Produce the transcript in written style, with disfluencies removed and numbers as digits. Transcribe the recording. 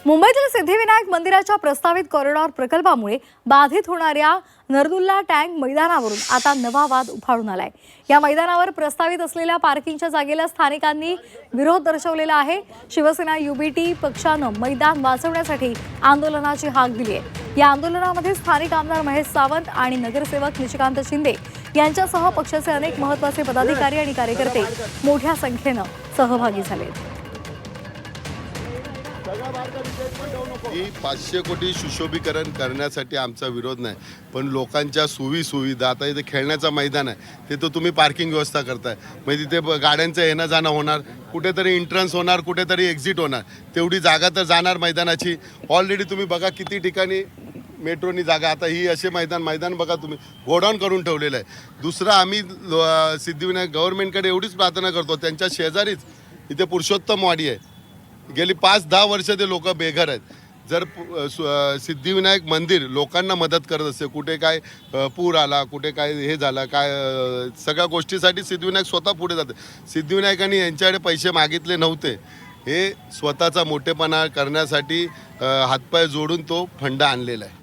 मुंबईतील सिद्धिविनायक मंदिराच्या प्रस्तावित कॉरिडॉर प्रकल्पामुळे बाधित होणाऱ्या नरदुल्ला टँक मैदानावरून आता नवा वाद उफाळून आलाय। या मैदानावर प्रस्तावित असलेल्या पार्किंगच्या जागेला स्थानिकांनी विरोध दर्शवलेला आहे। शिवसेना युबीटी पक्षानं मैदान वाचवण्यासाठी आंदोलनाची हाक दिली आहे। या आंदोलनामध्ये स्थानिक आमदार महेश सावंत आणि नगरसेवक निशिकांत शिंदे यांच्यासह पक्षाचे अनेक महत्त्वाचे पदाधिकारी आणि कार्यकर्ते मोठ्या संख्येनं सहभागी झाले। 500 कोटी सुशोभीकरण करण्यासाठी आमचा विरोध नाही, पण लोकांच्या सुविधा, आता इथे खेळण्याचं मैदान आहे ते तर तुम्ही पार्किंग व्यवस्था करताय, म्हणजे तिथे गाड्यांचं येणं जाणं होणार, कुठेतरी एंट्रन्स होणार, कुठेतरी एक्झिट होणार, तेवढी जागा तर जाणार मैदानाची। ऑलरेडी तुम्ही बघा किती ठिकाणी मेट्रोनी जागा, आता ही असे मैदान बघा तुम्ही गोडाऊन करून ठेवलेलं आहे। दुसरं आम्ही सिद्धिविनायक गव्हर्नमेंटकडे एवढीच प्रार्थना करतो, त्यांच्या शेजारीच इथे पुरुषोत्तम वाडी आहे, गेली 5-10 वर्ष ते लोक बेघर आहेत। जर सिद्धिविनायक मंदिर लोकांना मदत करत असते, कुठे काय पूर आला, कुठे काय हे झालं, काय सगळ्या गोष्टीसाठी सिद्धिविनायक स्वतः पुढे जाते। सिद्धिविनायकांनी यांच्याकडे पैसे मागितले नव्हते, हे स्वतःचा मोठेपणा करण्यासाठी हातपाय जोडून तो फंड आणलेला आहे।